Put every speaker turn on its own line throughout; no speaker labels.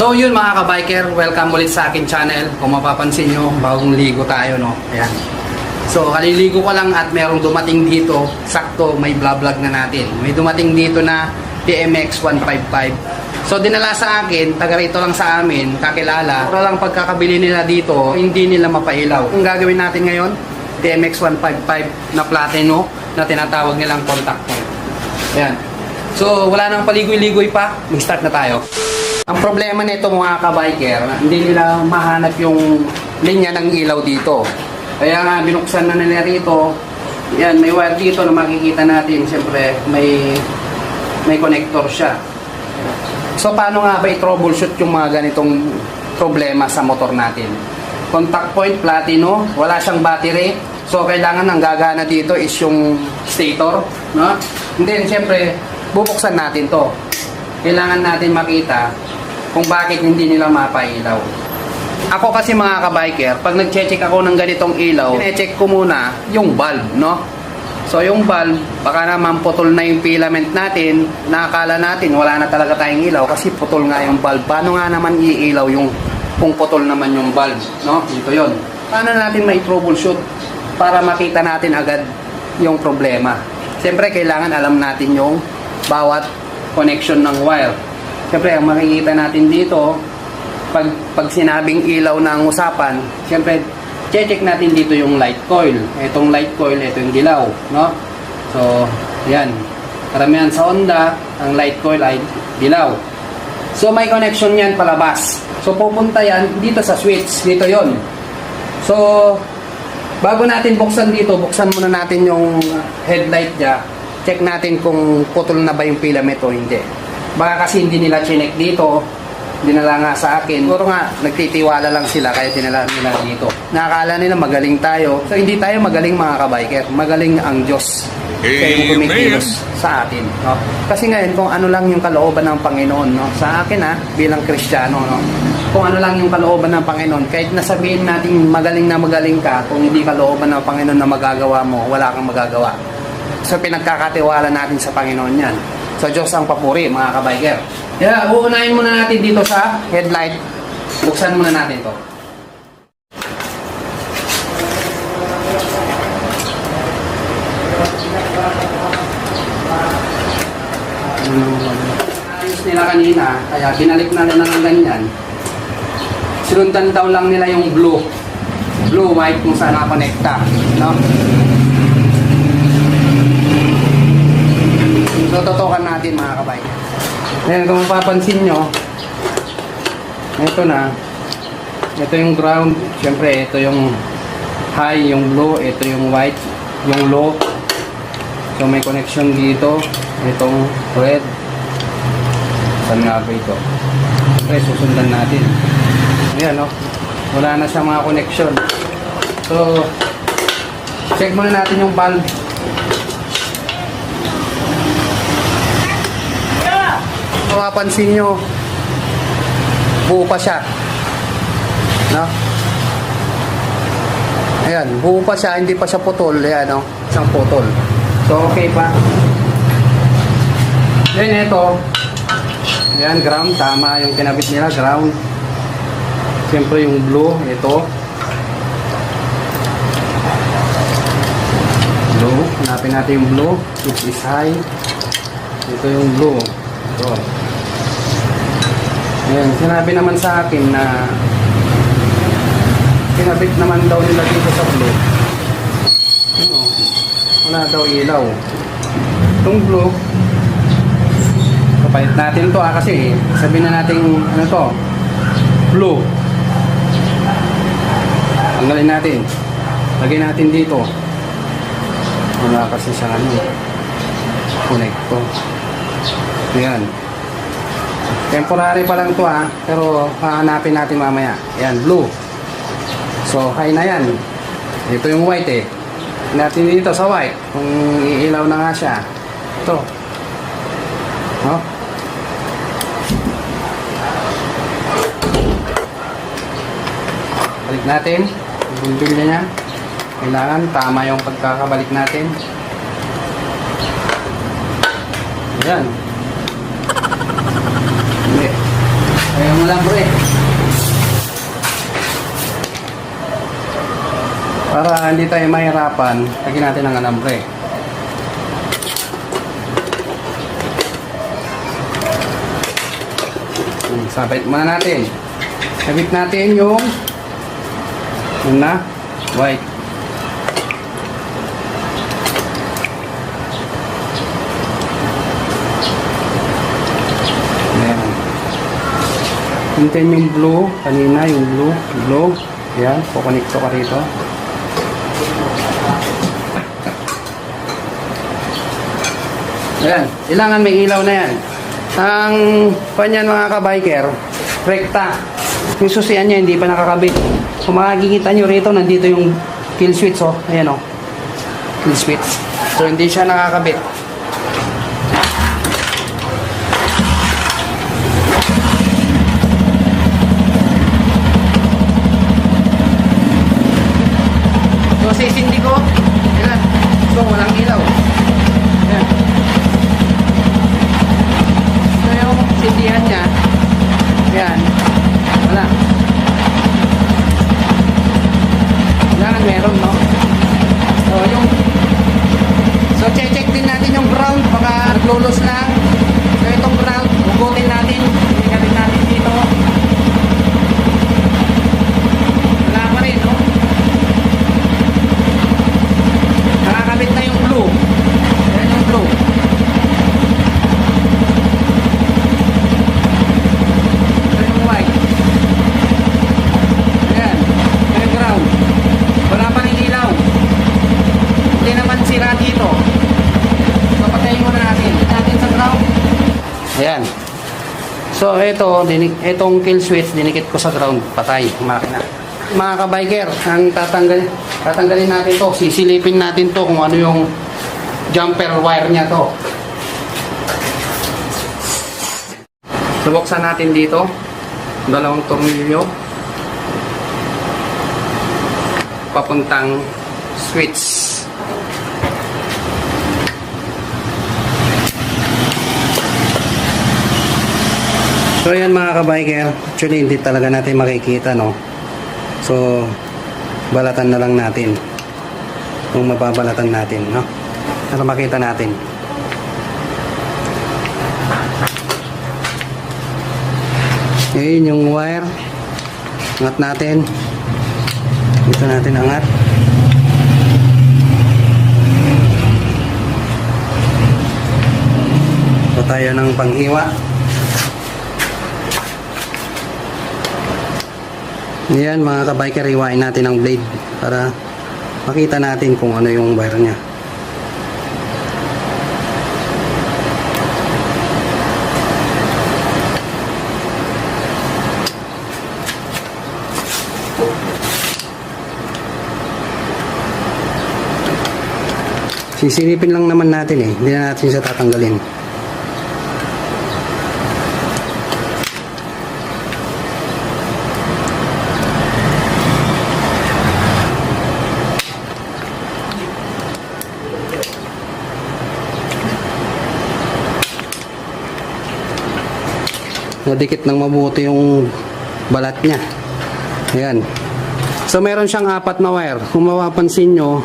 So yun mga ka-biker, welcome ulit sa akin channel. Kung mapapansin nyo, bagong ligo tayo, no? Ayan. So kaliligo ko lang at merong dumating dito. Sakto, may vlog na natin. May dumating dito na TMX 155. So dinala sa akin, taga rito lang sa amin, kakilala. Para lang pagkakabili nila dito, hindi nila mapailaw. Ang gagawin natin ngayon, TMX 155 na platino na tinatawag nilang contact point. Ayan. So wala nang paligoy-ligoy pa, mag-start na tayo. Ang problema nito mga ka-biker, hindi nila mahanap yung linya ng ilaw dito. Kaya nga binuksan na nila rito. Yan, may wire dito na makikita natin. Siyempre, may connector siya. So paano nga ba i-troubleshoot yung mga ganitong problema sa motor natin? Contact point, platino, wala siyang battery. So kailangan ang gagana dito is yung stator, no? And then siyempre, bubuksan natin to. Kailangan natin makita kung bakit hindi nila mapailaw. Ako kasi mga ka-biker, pag nag-check ako ng ganitong ilaw, i-check ko muna yung bulb, no? So yung bulb, baka naman putol na yung filament natin, nakakala natin wala na talaga tayong ilaw kasi putol nga yung bulb. Paano nga naman iilaw yung kung putol naman yung bulb, no? Ito yon. Paano natin may troubleshoot para makita natin agad yung problema? Siyempre kailangan alam natin yung bawat connection ng wire. Siyempre, ang makikita natin dito, pag sinabing ilaw na ang usapan, siyempre, check natin dito yung light coil. Itong light coil, ito yung dilaw, no? So, yan. Karamihan sa Honda, ang light coil ay dilaw. So, may connection yan palabas. So, pupunta yan dito sa switch. Dito yon. So, bago natin buksan dito, buksan muna natin yung headlight niya. Check natin kung putol na ba yung filament o hindi. Baka kasi hindi nila chinek dito, dinala nga sa akin. Siguro nga, nagtitiwala lang sila kaya dinala nila dito. Nakakala nila magaling tayo. So hindi tayo magaling mga ka-biker. Magaling ang Diyos. Kaya yung kumikilos sa atin. No? Kasi ngayon, kung ano lang yung kalooban ng Panginoon, no? Sa akin bilang Kristiyano, no? Kung ano lang yung kalooban ng Panginoon, kahit nasabihin natin magaling na magaling ka, kung hindi kalooban ng Panginoon na magagawa mo, wala kang magagawa. So pinagkakatiwala natin sa Panginoon yan. Sa Diyos ang papuri mga ka-biker. Kaya uunahin muna natin dito sa headlight. Buksan muna natin to. Ayos nila kanina, kaya binalik na nila ng ganyan. Sinundan daw lang nila yung blue, white kung saan nakakonekta, no? So, tutukan natin mga kabayan. Ayan, kung mapapansin nyo, ito na. Ito yung ground. Siyempre, ito yung high, yung low. Ito yung white, yung low. So, may connection dito. Itong red. Saan nga ba ito? Okay, susundan natin. Ayan, no? Wala na siyang mga connection. So, check muna natin yung bulb. Mapapansin nyo, buo pa siya, no? Ayan, buo pa siya, hindi pa siya putol. Ayan, no? Isang putol. So, okay pa. Then, ito. Ayan, ground. Tama yung kinabit nila, ground. Siyempre, yung blue, ito. Blue. Hanapin natin yung blue. Which is high. Ito yung blue. Ito. Ayan, sinabi naman sa akin na kinabit naman daw nila dito sa blue. Ano, wala daw ilaw. Itong blue, kapalit natin to kasi sabihin na natin ano to, blue. Tanggalin natin. Lagyan natin dito. Wala kasi sa ano, connect to. Ayan. Temporary pa lang to pero hahanapin natin mamaya. Ayan, blue. So, high na yan. Ito yung white natin dito sa white. Kung iilaw na nga siya. Ito. No? Balik natin. Bulbil niya. Kailangan tama yung pagkakabalik natin. Ayan. Hindi. Ayaw mo alambre. Para hindi tayo mahirapan, lagyan natin ang alambre. Sabit muna natin. Sabit natin yung white. Ayan. Hintayin yung blue. Kanina yung blue. Ayan. Kukonekto ka rito. Ayan. Kailangan may ilaw na yan. Ang panyan mga ka-biker, rekta. Yung susian niya hindi pa nakakabit. Kung makikita nyo rito, nandito yung kill switch, oh. Ayan, oh. Kill switch. So, hindi siya nakakabit. So, sisindi ko. Ayan. So, walang ilaw. Ayan. So, yung sindihan niya. Ayan. Wala. Kailangan meron, no? So, check din natin yung ground. Baka naglulos lang. So, itong ground, hugutin natin. Ikabit natin dito. Wala pa rin, no? Nakakabit na yung blue. Ayan yung blue. Ito yung white. Ayan. Ito yung ground. Wala pa rin ilaw. Hindi naman sira dito. Papatayin muna natin. Natin sa ground. Ayan. So, itong kill switch, dinikit ko sa ground. Patay. Makina. Mga ka-biker, ang tatanggalin natin to. Sisilipin natin to kung ano yung jumper wire niya to. Subuksan natin dito. Dalawang tornilyo. Papuntang switch. So yan mga ka-biker, actually hindi talaga natin makikita, no? So balatan na lang natin kung mababalatan natin, no? Para makita natin. Ngayon yung wire, angat natin. Dito natin angat. So tayo ng panghiwa. Yan mga ka-biker, iwain natin ang blade para makita natin kung ano yung wire nya. Sisilipin lang naman natin eh, hindi na natin siya tatanggalin. Nadikit ng mabuti yung balat niya. Ayan. So meron siyang 4 na wire. Kung mapapansin nyo,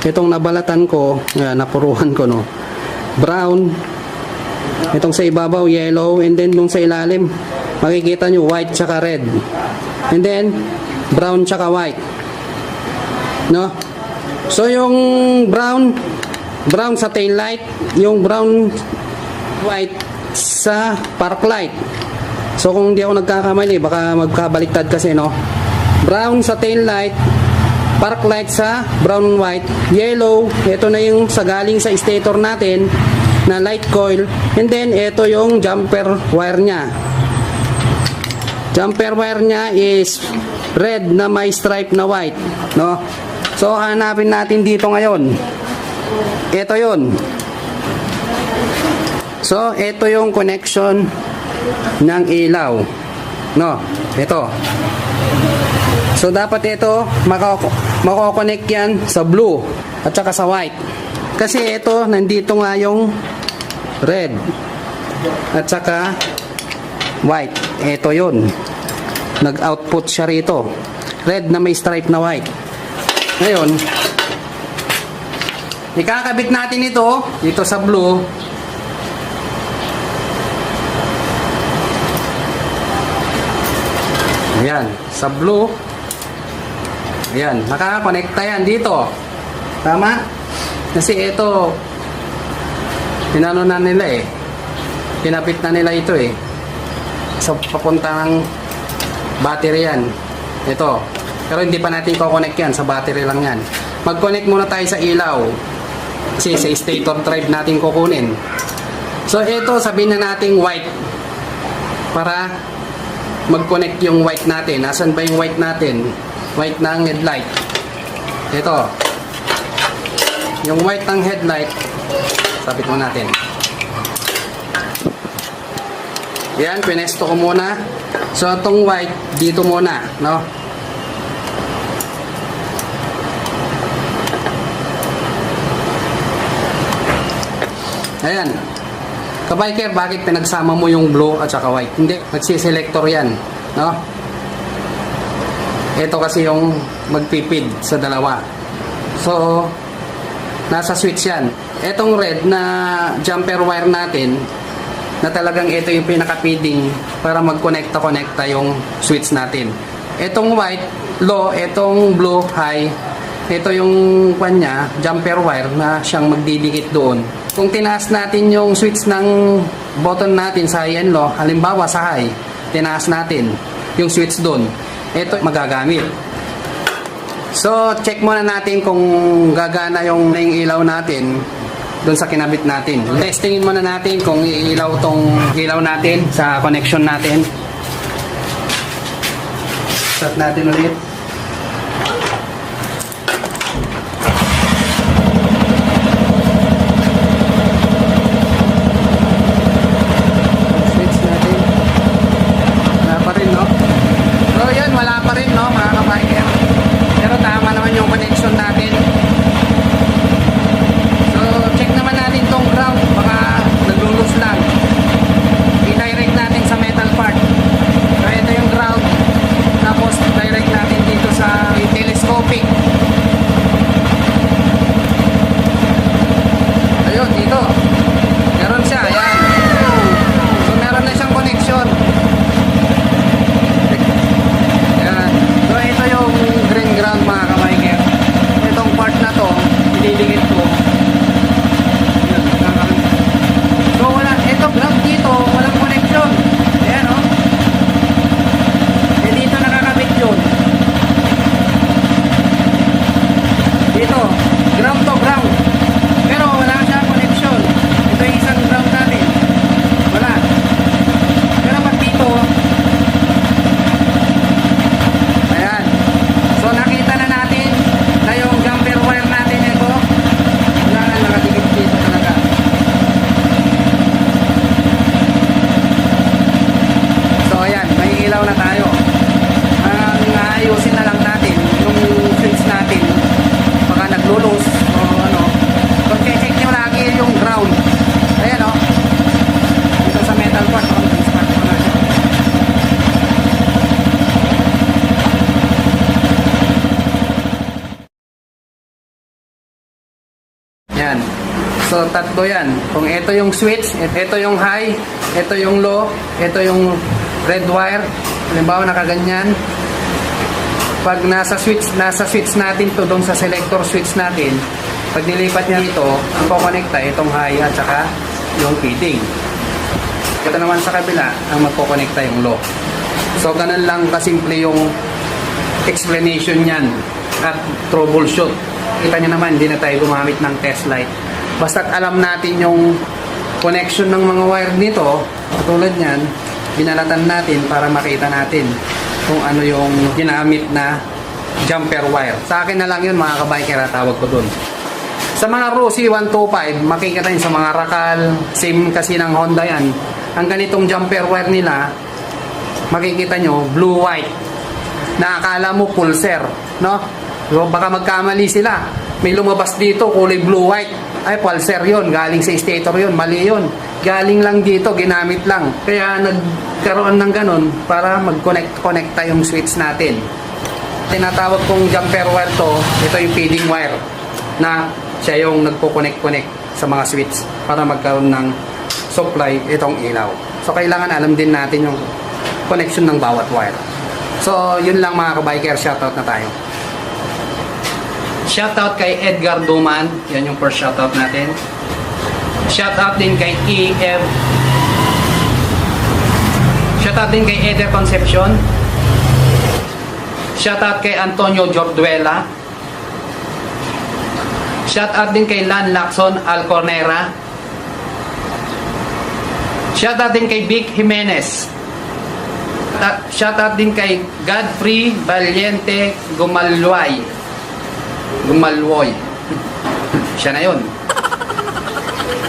itong nabalatan ko, ayan, napuruhan ko, no, brown. Itong sa ibabaw yellow, and then nung sa ilalim makikita nyo white tsaka red, and then brown tsaka white, no. So yung brown sa tail light, yung brown white sa park light. So kung hindi ako nagkakamali, baka magkabaliktad kasi, no. Brown sa tail light, park light sa brown white, yellow, ito na yung sa galing sa stator natin na light coil, and then ito yung jumper wire nya. Jumper wire nya is red na may stripe na white, no. So hanapin natin dito ngayon. Ito yun. So ito yung connection ng ilaw, no. Ito. So dapat ito mako-connect yan sa blue at saka sa white. Kasi ito nandito nga yung red at saka white. ito yun. Nag-output siya rito. Red na may stripe na white. Ngayon, ikakabit natin ito dito sa blue. Ayan, sa blue. Ayan, nakakonekta yan dito. Tama? Kasi ito, pinano na nila eh. Pinapit na nila ito eh. So, papuntang battery yan. Ito. Pero hindi pa natin ko-connect yan. Sa battery lang yan. Mag-connect muna tayo sa ilaw. Kasi sa stator drive natin kukunin. So, ito, sabihin na natin white. Para mag-connect yung white natin. Nasaan ba yung white natin? White ng headlight. Ito. Yung white ng headlight, sabit mo natin. Yan, pinesto ko muna. So, itong white, dito muna, no? Ayan. Kabiker, bakit pinagsama mo yung blue at saka white? Hindi, nagsiselector yan, no? Ito kasi yung magpipid sa dalawa. So, nasa switch yan. Etong red na jumper wire natin, na talagang ito yung pinaka-feeding para mag-connecta-connecta yung switch natin. Etong white, low, etong blue, high, ito yung kanya, jumper wire na siyang magdidikit doon. Kung tinaas natin yung switch ng button natin sa high and low, halimbawa sa high, tinaas natin yung switch doon, ito magagamit. So, check muna natin kung gagana yung ilaw natin doon sa kinabit natin. Testingin muna natin kung iilaw tong ilaw natin sa connection natin. Start natin ulit. Switch natin. Wala pa rin, no? So, yan, wala pa rin, no, mga kabiker. Pero tama naman yung connection natin. So, check naman natin tong ground. Baka naglulus lang. I-direct natin sa metal part. So, ito yung ground. Tapos, direct natin dito sa telescopic. Ayun, dito. Meron siya. Ayan. So, meron na siyang connection. Ayan. So, ito yung green ground, mga kabiker. Itong part na to, ididikit ko. So, wala. Ito, ground dito, walang connection. Ayan, o. Eh, dito nakakabit yun. Dito, ground to ground. Pero wala siya connection. Ito yung isang ground natin. Wala. Pero pag dito, ayan. So, nakita na natin na yung jumper wire natin ito, wala na nakadikit dito talaga. So, ayan. May ilaw na tayo. Ang ayusin na lang natin yung switch natin. Baka naglulos o ano. Kung check nyo lagi yung ground. Ayan, o. Dito sa metal part. Start ko na siya. Yan. So, tatlo yan. Kung ito yung switch, ito yung high, ito yung low, ito yung red wire. Halimbawa, nakaganyan. Pag nasa switch natin to doon sa selector switch natin, pag nilipat niya ito, ang kukonekta itong high at saka yung feeding. Ito naman sa kabila, ang magkukonekta yung low. So, ganun lang kasimple yung explanation niyan at troubleshoot. Kita niyo naman, hindi na tayo gumamit ng test light. Basta't alam natin yung connection ng mga wire nito, katulad niyan, binalatan natin para makita natin kung ano yung ginamit na jumper wire. Sa akin na lang yun, mga kabiker, tawag ko dun. Sa mga Rossi 125, makikita yun sa mga Rakal, same kasi ng Honda yan. Ang ganitong jumper wire nila, makikita nyo, blue-white. Na akala mo pulser, no? So, baka magkamali sila. May lumabas dito, kulay blue-white. ay pulser yun, galing sa stator yun, mali yun. Galing lang dito, ginamit lang. Kaya nagkaroon ng ganun para mag-connecta yung switch natin. Tinatawag kong jumper wire to, ito yung feeding wire na siya yung nagpo-connect sa mga switch para magkaroon ng supply itong ilaw. So kailangan alam din natin yung connection ng bawat wire. So yun lang mga kabiker, shoutout na tayo. Shoutout kay Edgar Duman, yan yung first shoutout natin. Shoutout din kay EF. Shoutout din kay Eder Concepcion. Shoutout kay Antonio Jorduela. Shoutout din kay Lan Lacson Alcornera. Shoutout din kay Vic Jimenez. Shoutout din kay Godfrey Valiente Gumalway. Siya na yun.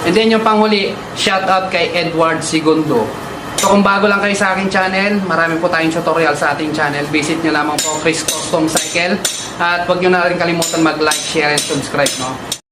And then yung panghuli, shoutout kay Edward Segundo. So kung bago lang kayo sa aking channel, marami po tayong tutorial sa ating channel. Visit nyo lamang po Chris Custom Cycle. At huwag nyo na rin kalimutan mag-like, share, and subscribe. No?